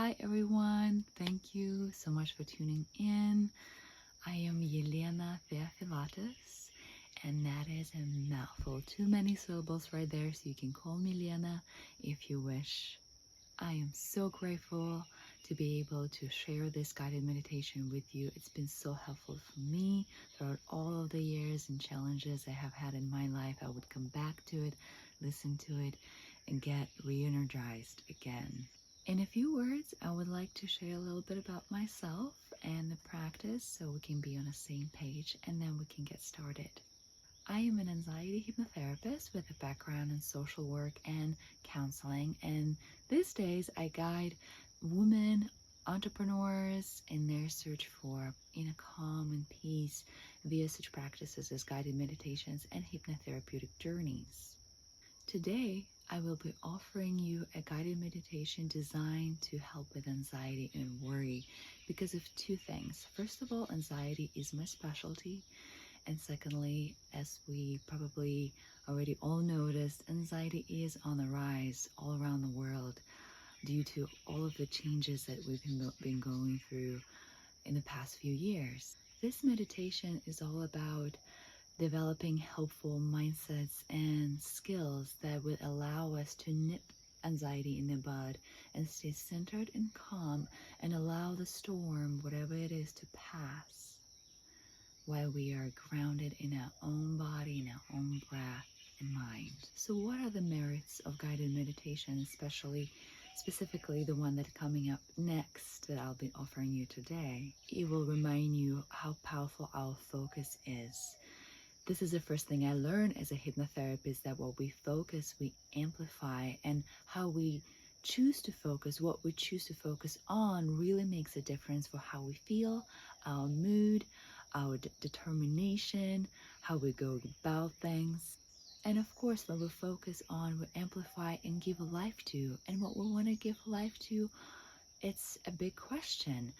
Hi everyone, thank you so much for tuning in. I am Yelena Theophilatus, and that is a mouthful. Too many syllables right there, so you can call me Lena if you wish. I am so grateful to be able to share this guided meditation with you. It's been so helpful for me throughout all of the years and challenges I have had in my life. I would come back to it, listen to it, and get re-energized again. In a few words, I would like to share a little bit about myself and the practice so we can be on the same page, and then we can get started. I am an anxiety hypnotherapist with a background in social work and counseling, and these days I guide women entrepreneurs in their search for inner calm and peace via such practices as guided meditations and hypnotherapeutic journeys. Today, I will be offering you a guided meditation designed to help with anxiety and worry because of two things. First of all, anxiety is my specialty. And secondly, as we probably already all noticed, anxiety is on the rise all around the world due to all of the changes that we've been going through in the past few years. This meditation is all about developing helpful mindsets and skills that would allow us to nip anxiety in the bud and stay centered and calm and allow the storm, whatever it is, to pass while we are grounded in our own body, in our own breath and mind. So what are the merits of guided meditation, specifically the one that's coming up next that I'll be offering you today? It will remind you how powerful our focus is. This is the first thing I learned as a hypnotherapist, that what we focus, we amplify, and how we choose to focus, what we choose to focus on really makes a difference for how we feel, our mood, our determination, how we go about things. And of course, when we focus on, we amplify and give life to. And what we want to give life to, it's a big question.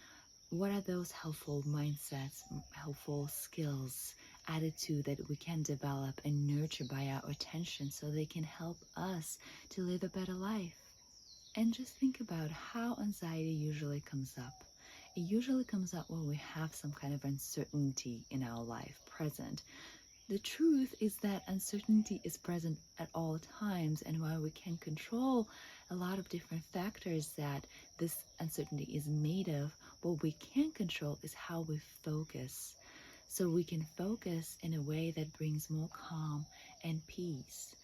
What are those helpful mindsets, helpful skills, attitude that we can develop and nurture by our attention so they can help us to live a better life? And just think about how anxiety usually comes up. It usually comes up when we have some kind of uncertainty in our life present. The truth is that uncertainty is present at all times, and while we can control a lot of different factors that this uncertainty is made of, what we can control is how we focus. So we can focus in a way that brings more calm and peace.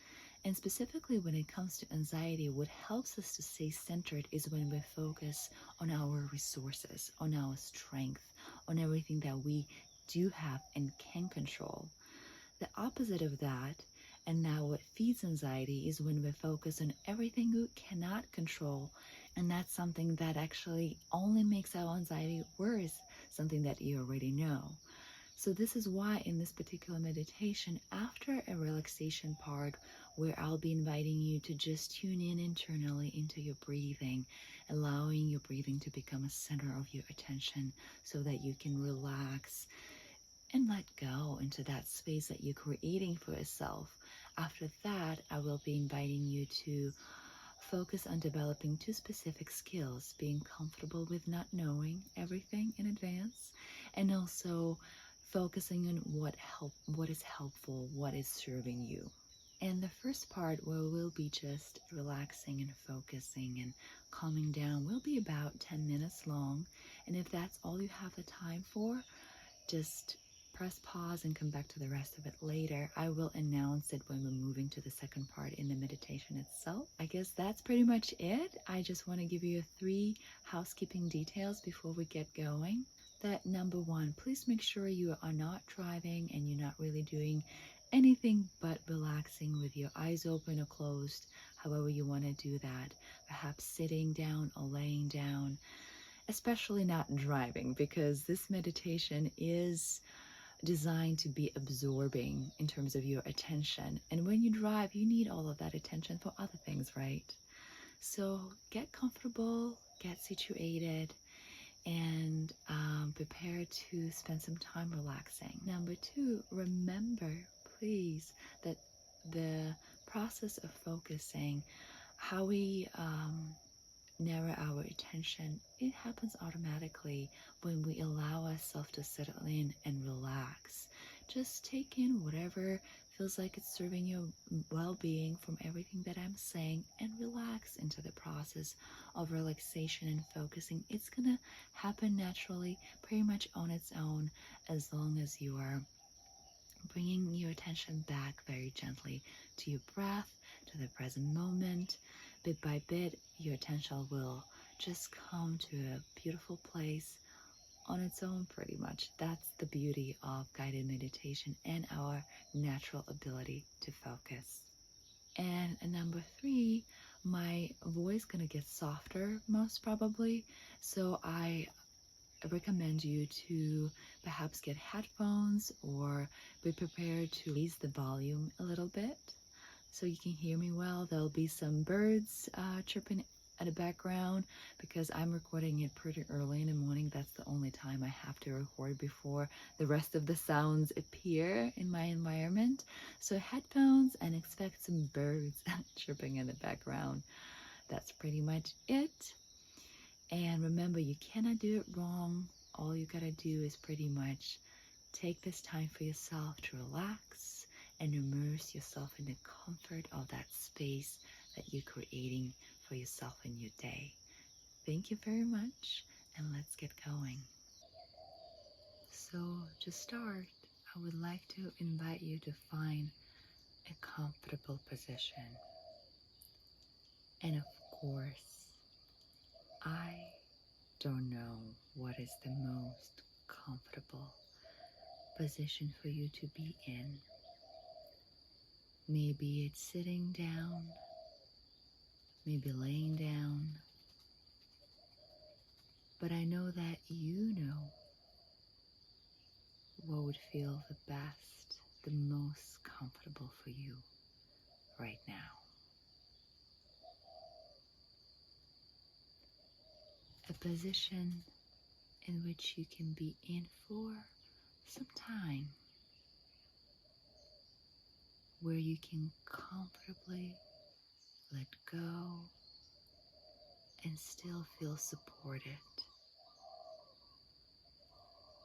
And specifically when it comes to anxiety, what helps us to stay centered is when we focus on our resources, on our strength, on everything that we do have and can control. The opposite of that, and now what feeds anxiety, is when we focus on everything we cannot control, and that's something that actually only makes our anxiety worse, something that you already know. So this is why in this particular meditation, after a relaxation part where I'll be inviting you to just tune in internally into your breathing, allowing your breathing to become a center of your attention so that you can relax and let go into that space that you're creating for yourself. After that, I will be inviting you to focus on developing two specific skills: being comfortable with not knowing everything in advance, and also focusing on what is helpful, what is serving you. And the first part, where we'll be just relaxing and focusing and calming down, will be about 10 minutes long. And if that's all you have the time for, just press pause and come back to the rest of it later. I will announce it when we're moving to the second part in the meditation itself. I guess that's pretty much it. I just want to give you 3 housekeeping details before we get going. That number 1, please make sure you are not driving and you're not really doing anything but relaxing with your eyes open or closed, however you want to do that. Perhaps sitting down or laying down, especially not driving, because this meditation is designed to be absorbing in terms of your attention. And when you drive, you need all of that attention for other things, right? So get comfortable, get situated, and prepare to spend some time relaxing. Number 2, remember, please, that the process of focusing, how we narrow our attention, it happens automatically when we allow ourselves to settle in and relax. Just take in whatever feels like it's serving your well-being from everything that I'm saying and relax into the process of relaxation and focusing. It's gonna happen naturally, pretty much on its own, as long as you are bringing your attention back very gently to your breath, to the present moment. Bit by bit, your attention will just come to a beautiful place on its own, pretty much. That's the beauty of guided meditation and our natural ability to focus. And number three, my voice gonna get softer most probably, so I recommend you to perhaps get headphones or be prepared to raise the volume a little bit so you can hear me well. There'll be some birds chirping at the background because I'm recording it pretty early in the morning. That's the only time I have to record before the rest of the sounds appear in my environment. So headphones, and expect some birds chirping in the background. That's pretty much it. And remember, you cannot do it wrong. All you gotta do is pretty much take this time for yourself to relax and immerse yourself in the comfort of that space that you're creating for yourself in your day. Thank you very much, and let's get going. So to start, I would like to invite you to find a comfortable position. And of course, I don't know what is the most comfortable position for you to be in. Maybe it's sitting down, maybe laying down, but I know that you know what would feel the best, the most comfortable for you right now. A position in which you can be in for some time, where you can comfortably let go and still feel supported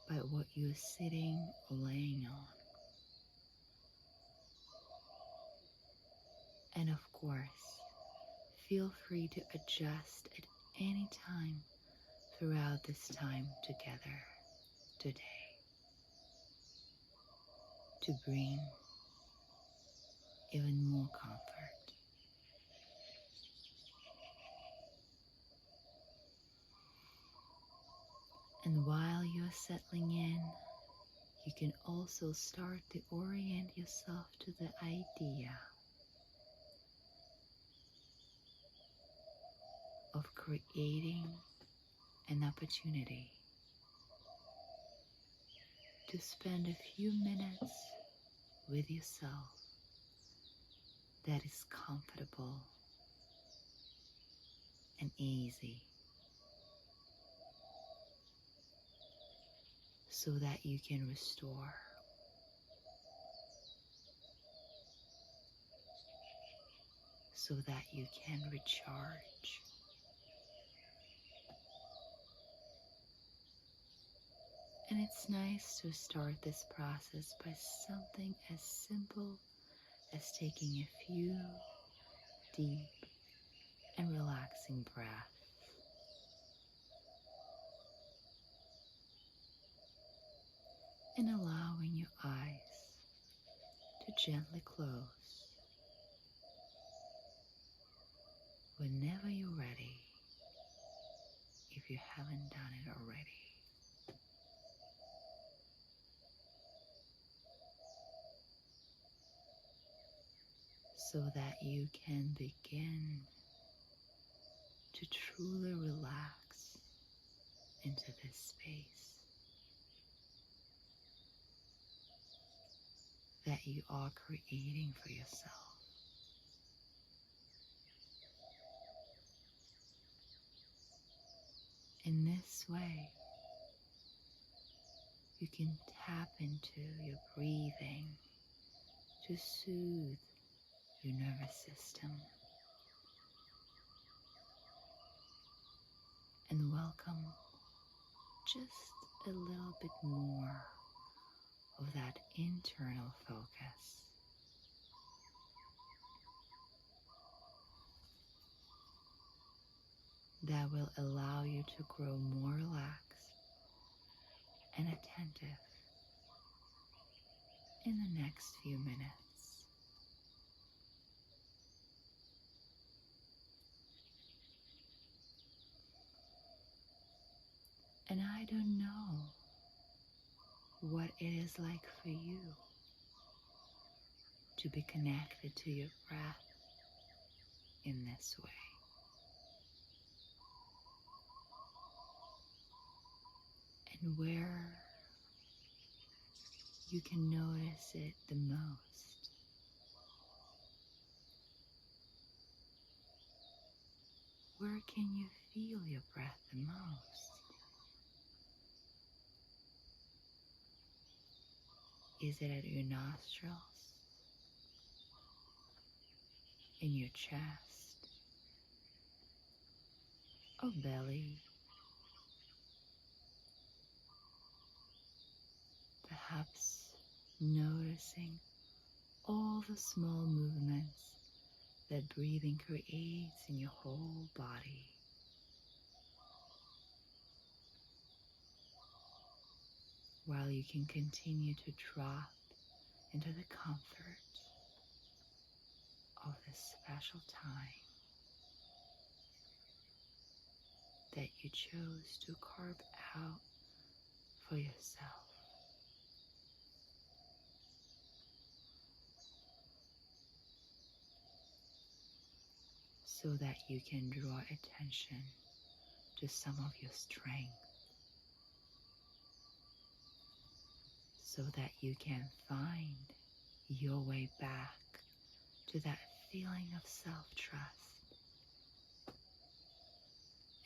by what you're sitting or laying on. And of course, feel free to adjust at any time throughout this time together today to bring even more comfort. And while you're settling in, you can also start to orient yourself to the idea of creating an opportunity to spend a few minutes with yourself that is comfortable and easy, so that you can restore, so that you can recharge. And it's nice to start this process by something as simple as taking a few deep and relaxing breaths. And allowing your eyes to gently close whenever you're ready, if you haven't done it already. So that you can begin to truly relax into this space that you are creating for yourself. In this way, you can tap into your breathing to soothe your nervous system. and welcome just a little bit more of that internal focus. That will allow you to grow more relaxed and attentive in the next few minutes. And I don't know what it is like for you to be connected to your breath in this way. And where you can notice it the most. Where can you feel your breath the most? Is it at your nostrils, in your chest, or belly? Perhaps noticing all the small movements that breathing creates in your whole body. While you can continue to drop into the comfort of this special time that you chose to carve out for yourself. So that you can draw attention to some of your strength, so that you can find your way back to that feeling of self-trust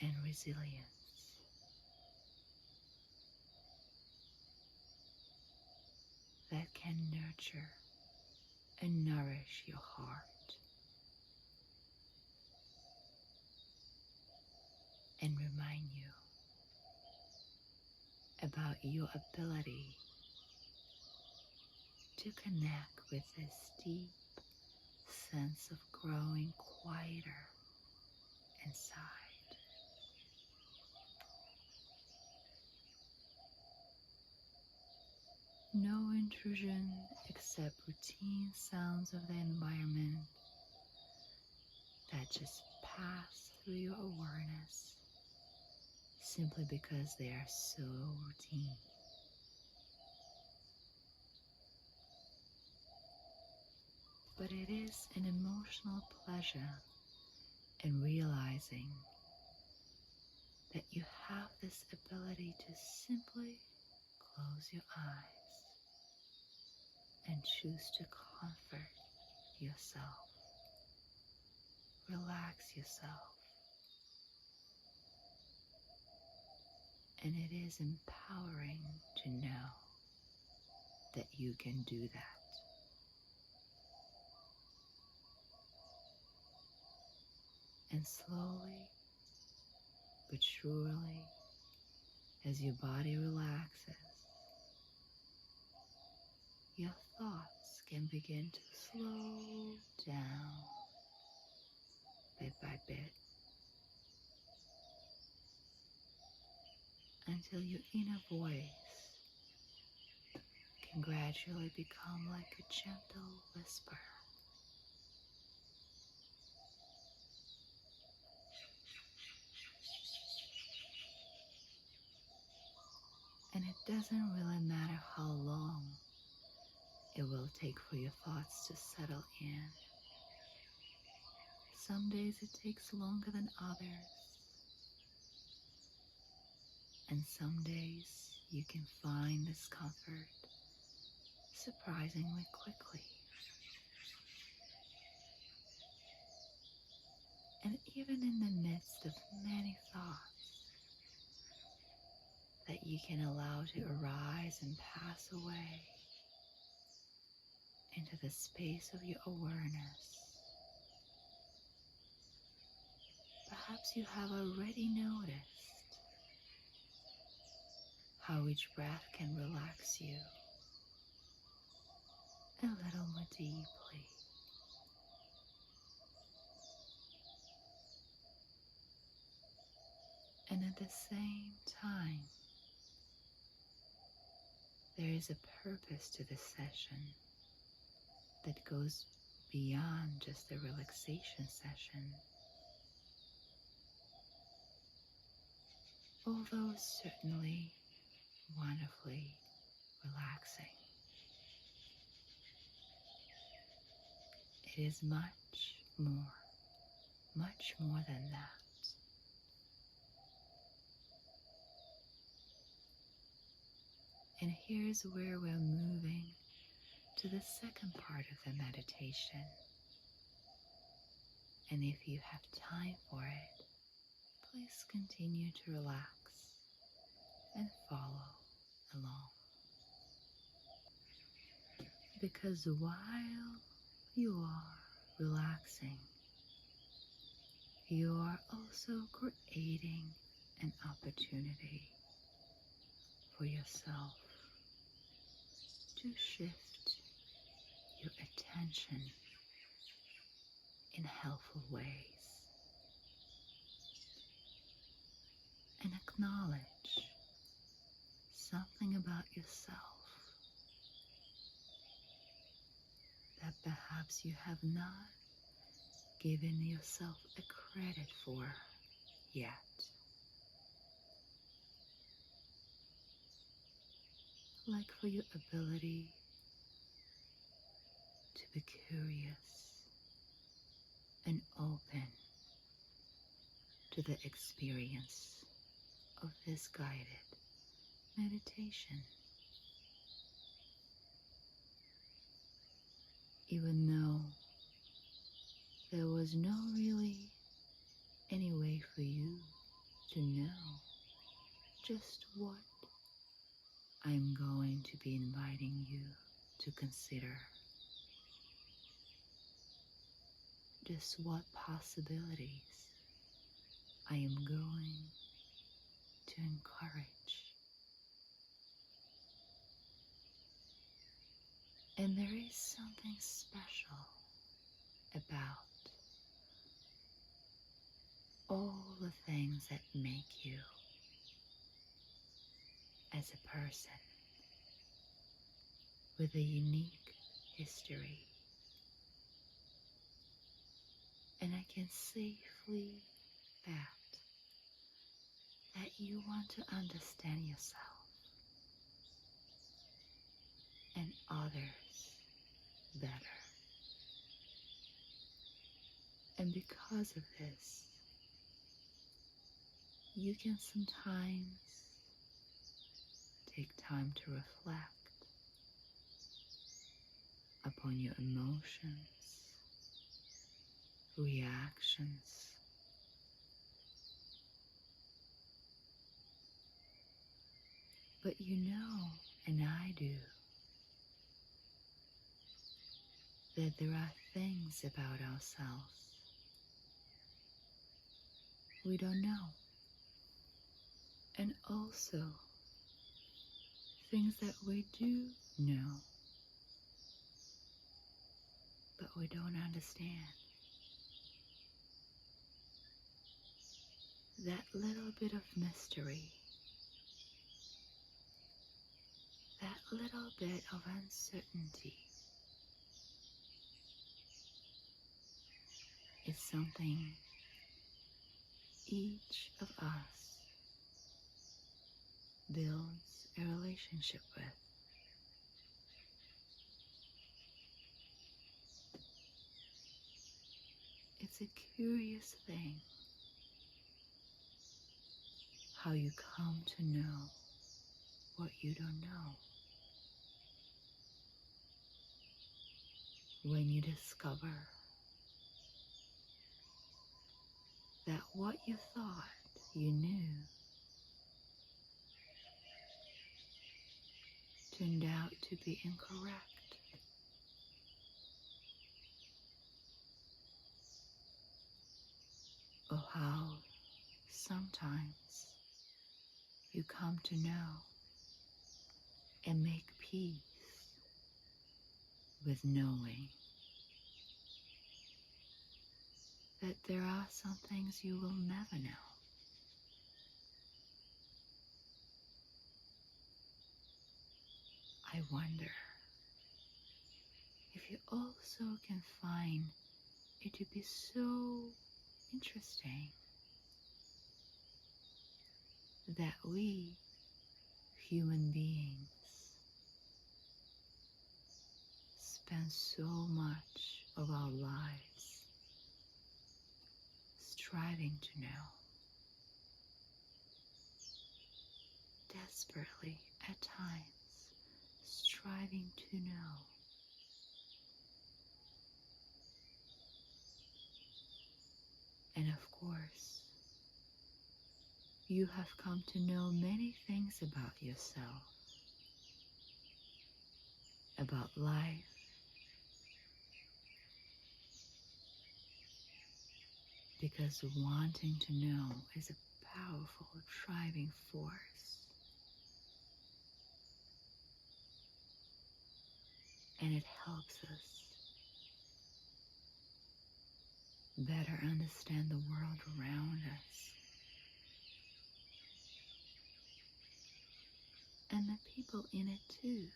and resilience. That can nurture and nourish your heart and remind you about your ability to connect with this deep sense of growing quieter inside. No intrusion except routine sounds of the environment that just pass through your awareness simply because they are so routine. But it is an emotional pleasure in realizing that you have this ability to simply close your eyes and choose to comfort yourself, relax yourself. And it is empowering to know that you can do that. And slowly but surely, as your body relaxes, your thoughts can begin to slow down bit by bit until your inner voice can gradually become like a gentle whisper. And it doesn't really matter how long it will take for your thoughts to settle in. Some days it takes longer than others. And some days you can find this comfort surprisingly quickly. And even in the midst of many thoughts that you can allow to arise and pass away into the space of your awareness, perhaps you have already noticed how each breath can relax you a little more deeply. And at the same time, there is a purpose to this session that goes beyond just the relaxation session. Although certainly wonderfully relaxing, it is much more than that. And here's where we're moving to the second part of the meditation. And if you have time for it, please continue to relax and follow along. Because while you are relaxing, you are also creating an opportunity for yourself to shift your attention in helpful ways and acknowledge something about yourself that perhaps you have not given yourself a credit for yet. Like for your ability to be curious and open to the experience of this guided meditation. Even though there was no really any way for you to know just what I'm going to be inviting you to consider. Just what possibilities I am going to encourage. And there is something special about all the things that make you as a person with a unique history. And I can safely bet that you want to understand yourself and others better. And because of this, you can sometimes take time to reflect upon your emotions, reactions, but you know, and I do, that there are things about ourselves we don't know, and also things that we do know, but we don't understand. That little bit of mystery, that little bit of uncertainty is something each of us builds a relationship with. It's a curious thing how you come to know what you don't know. When you discover that what you thought you knew turned out to be incorrect. Or how sometimes you come to know and make peace with knowing that there are some things you will never know. I wonder if you also can find it to be so interesting that we, human beings, spend so much of our lives striving to know, desperately at times striving to know. And of course, you have come to know many things about yourself, about life, because wanting to know is a powerful driving force. And it helps us better understand the world around us and the people in it too.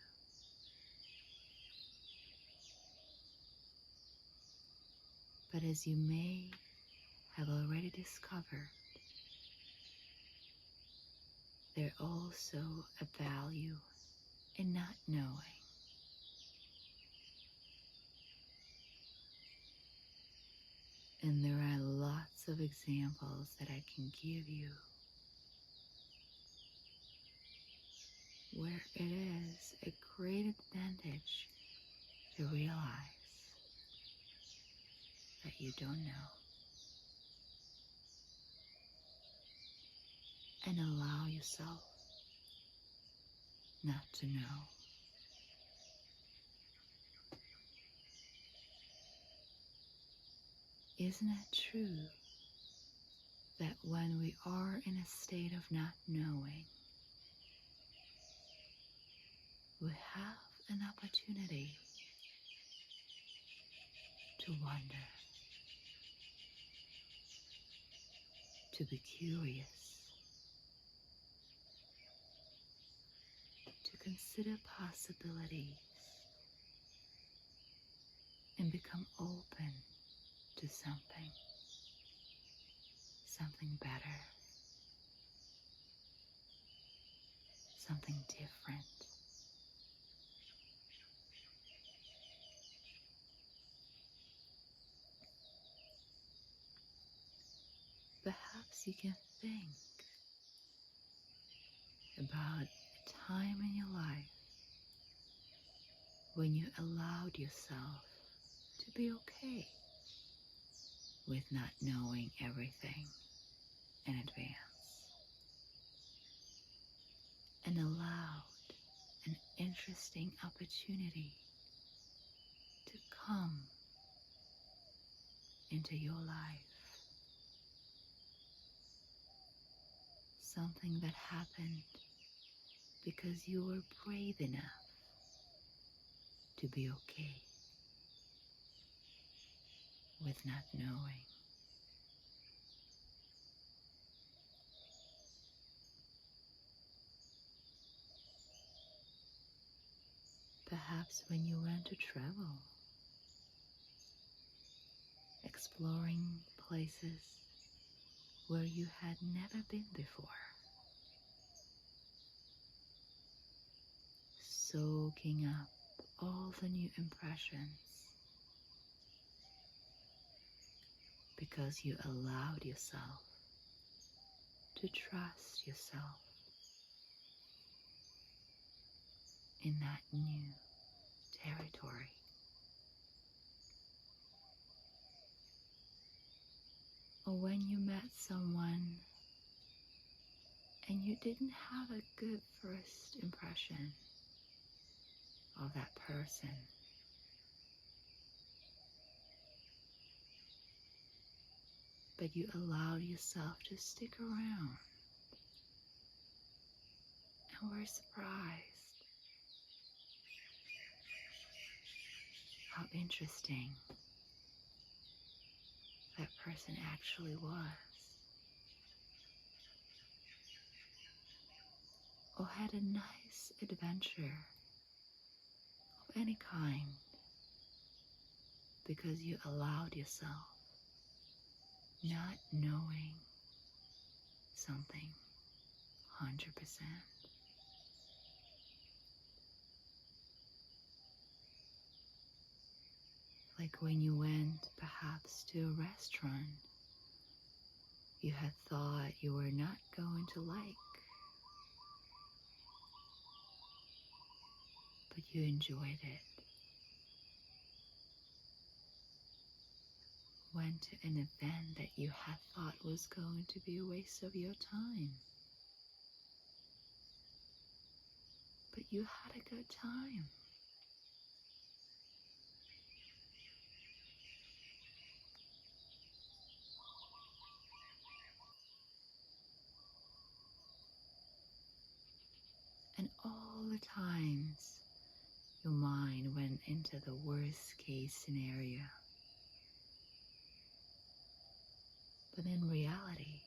But as you may have already discovered, there's also a value in not knowing. And there are lots of examples that I can give you where it is a great advantage to realize that you don't know and allow yourself not to know. Isn't it true that when we are in a state of not knowing, we have an opportunity to wonder, to be curious, to consider possibilities, and become open to something better, something different. Perhaps you can think about a time in your life when you allowed yourself to be okay with not knowing everything in advance and allowed an interesting opportunity to come into your life. Something that happened because you were brave enough to be okay with not knowing. Perhaps when you went to travel, exploring places where you had never been before, soaking up all the new impressions because you allowed yourself to trust yourself in that new territory. Or when you met someone and you didn't have a good first impression of that person, but you allowed yourself to stick around and were surprised how interesting that person actually was, or had a nice adventure of any kind because you allowed yourself not knowing something 100%. Like when you went perhaps to a restaurant you had thought you were not going to like, but you enjoyed it. Went to an event that you had thought was going to be a waste of your time, but you had a good time. And all the times your mind went into the worst case scenario. But in reality,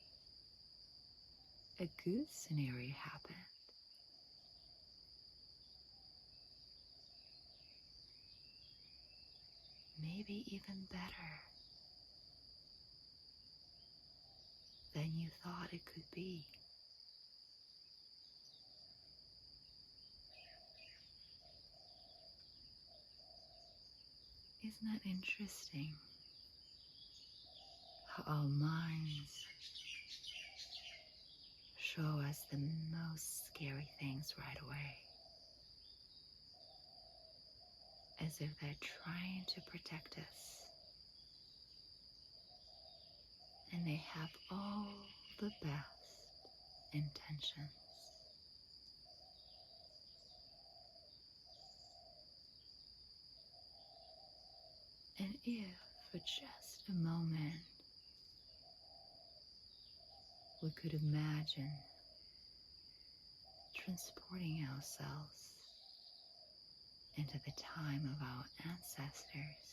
a good scenario happened. Maybe even better than you thought it could be. Isn't that interesting? How our minds show us the most scary things right away, as if they're trying to protect us, and they have all the best intentions. And if for just a moment we could imagine transporting ourselves into the time of our ancestors,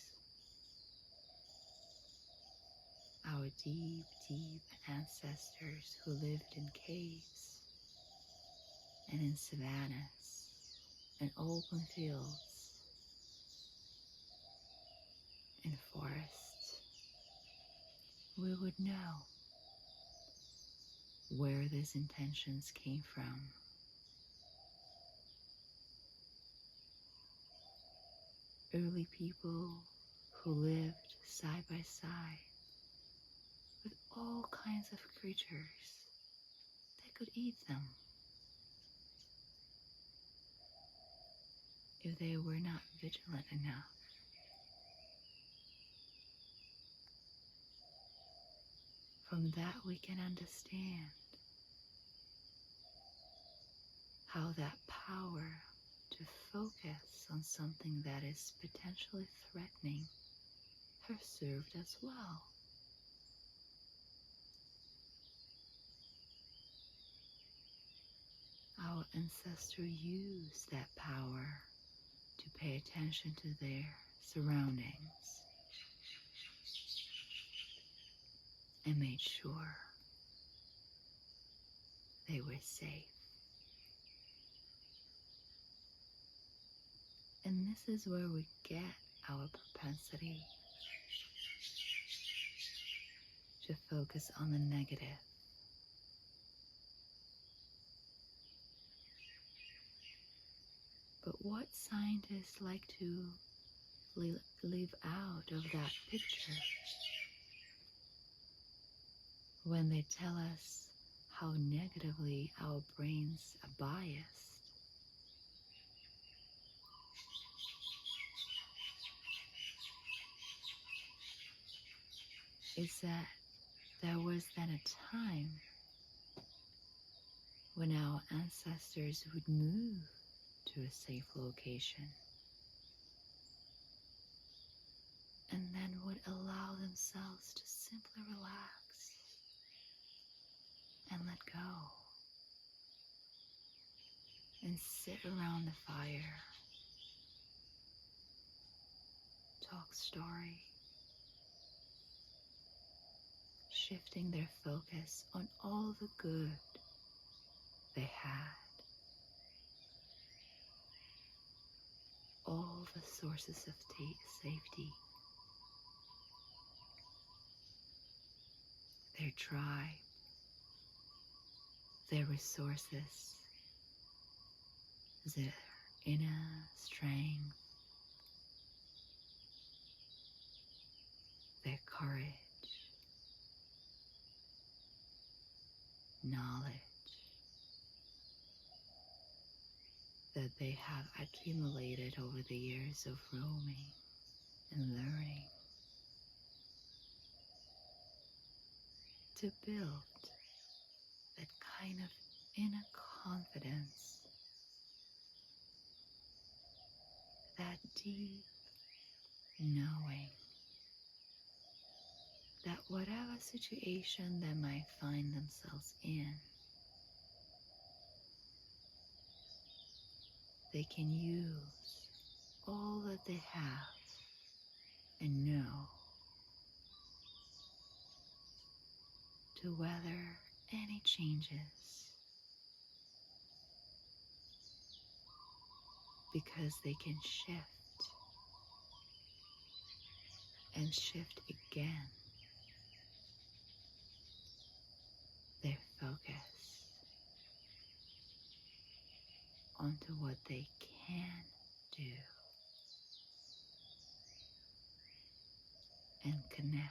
our deep, deep ancestors who lived in caves and in savannas and open fields and forests, we would know where these intentions came from. Early people who lived side by side with all kinds of creatures that could eat them if they were not vigilant enough. From that we can understand how that power to focus on something that is potentially threatening has served us well. Our ancestors used that power to pay attention to their surroundings and made sure they were safe. And this is where we get our propensity to focus on the negative. But what scientists like to leave out of that picture when they tell us how negatively our brains are biased is that there was then a time when our ancestors would move to a safe location and then would allow themselves to simply relax and let go and sit around the fire talk story, shifting their focus on all the good they had, all the sources of safety, their tribe, their resources, their inner strength, their courage, knowledge that they have accumulated over the years of roaming and learning to build that kind of inner confidence, that deep knowing that whatever situation they might find themselves in, they can use all that they have and know to weather any changes, because they can shift and shift again their focus onto what they can do and connect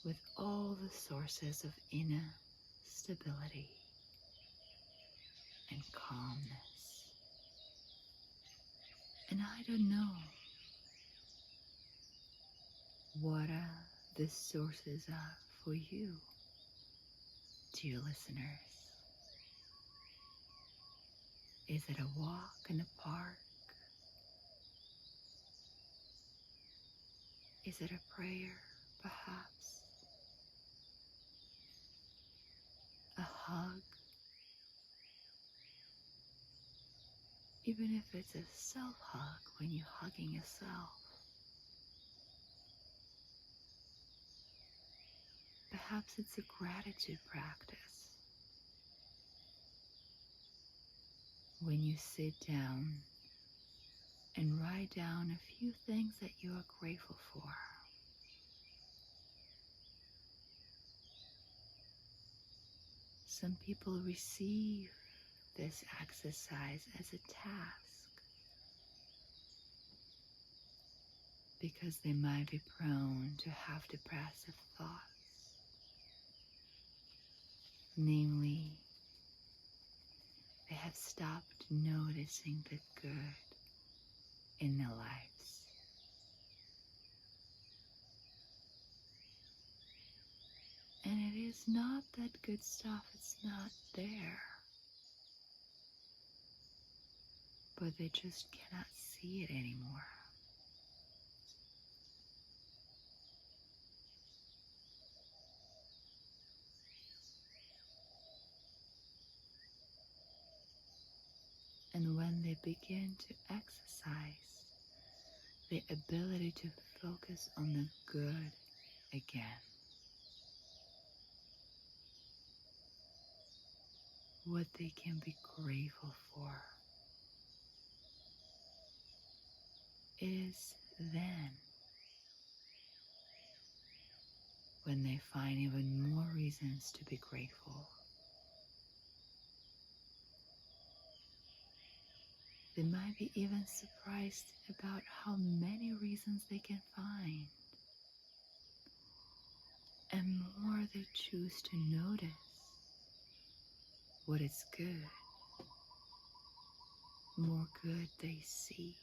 with all the sources of inner stability and calmness. And I don't know what the sources are for you, dear listeners. Is it a walk in a park? Is it a prayer, perhaps? A hug? Even if it's a self-hug when you're hugging yourself. Perhaps it's a gratitude practice. When you sit down and write down a few things that you are grateful for. Some people receive this exercise as a task because they might be prone to have depressive thoughts. Namely, they have stopped noticing the good in their lives. And it is not that good stuff, it's not there. But they just cannot see it anymore. And when they begin to exercise the ability to focus on the good again, what they can be grateful for, it is then when they find even more reasons to be grateful. They might be even surprised about how many reasons they can find. And more they choose to notice what is good, more good they see.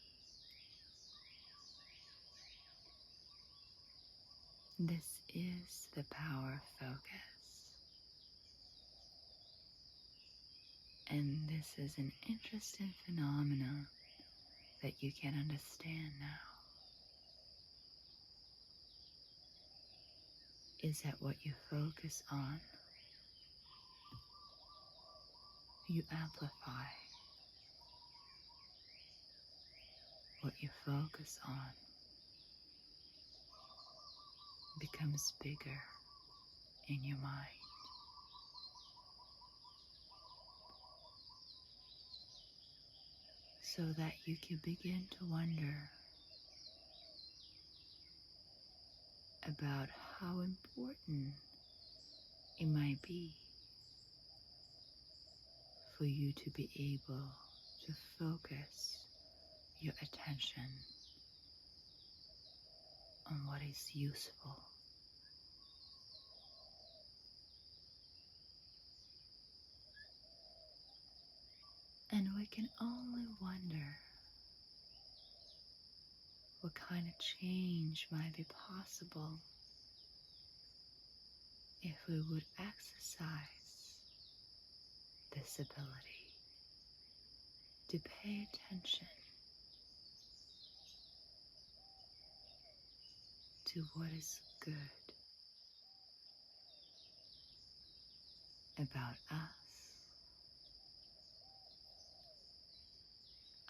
This is the power of focus. And this is an interesting phenomenon that you can understand now. Is that what you focus on, you amplify. what you focus on becomes bigger in your mind. So that you can begin to wonder about how important it might be for you to be able to focus your attention on what is useful. And we can only wonder what kind of change might be possible if we would exercise this ability to pay attention to what is good about us,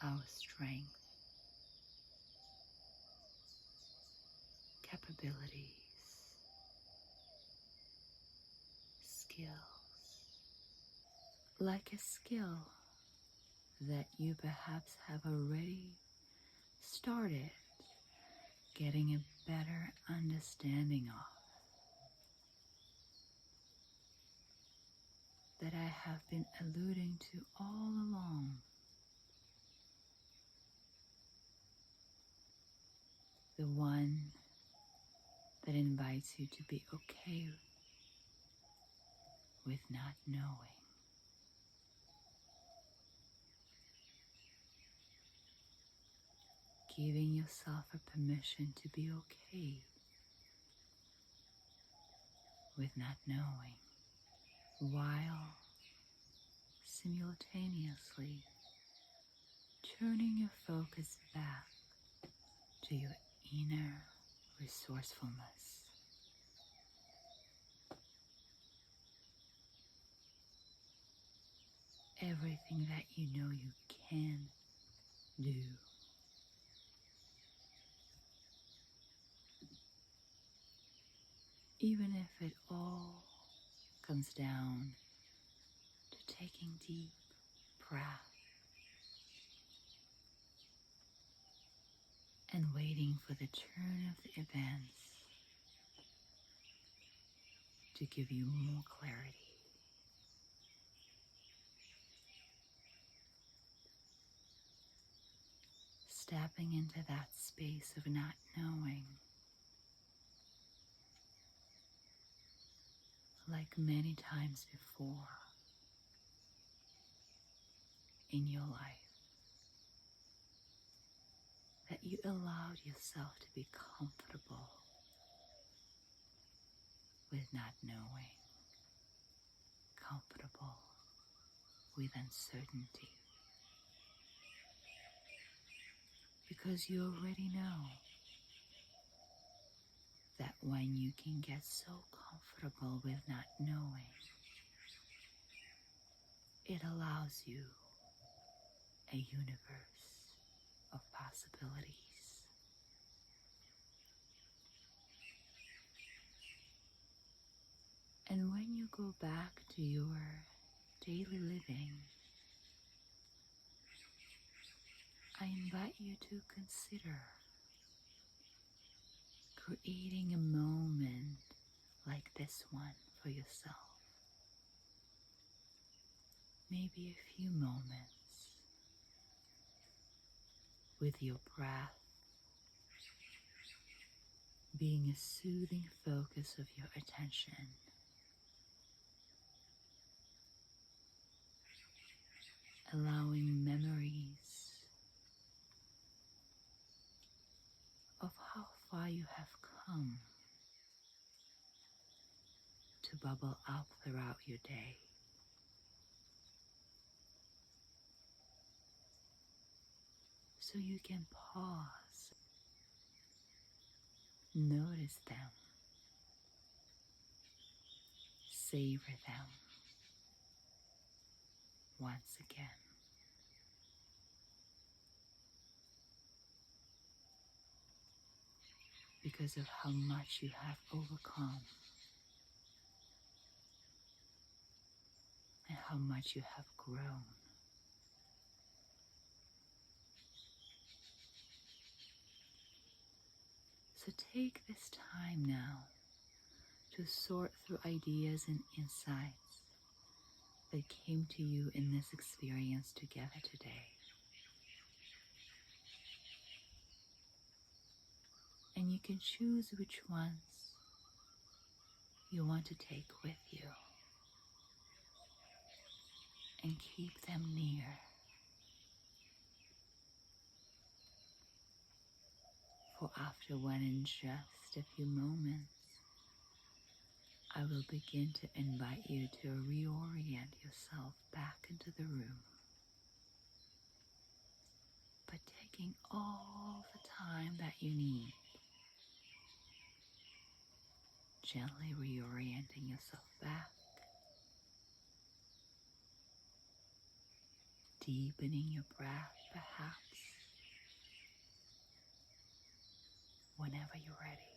our strength, capabilities, skills, like a skill that you perhaps have already started getting a better understanding of, that I have been alluding to all along. The one that invites you to be okay with not knowing. Giving yourself a permission to be okay with not knowing, while simultaneously turning your focus back to your inner resourcefulness. Everything that you know you can do. Even if it all comes down to taking deep breath and waiting for the turn of the events to give you more clarity. Stepping into that space of not knowing, like many times before in your life, that you allowed yourself to be comfortable with not knowing, comfortable with uncertainty, because you already know that when you can get so comfortable with not knowing, it allows you a universe of possibilities. And when you go back to your daily living, I invite you to consider creating a moment like this one for yourself. Maybe a few moments with your breath being a soothing focus of your attention. Allowing memories of how far you have come to bubble up throughout your day. So you can pause, notice them, savor them once again. because of how much you have overcome and how much you have grown. So take this time now to sort through ideas and insights that came to you in this experience together today. And you can choose which ones you want to take with you and keep them near. For after one, in just a few moments, I will begin to invite you to reorient yourself back into the room by taking all the time that you need, gently reorienting yourself back, deepening your breath perhaps, whenever you're ready.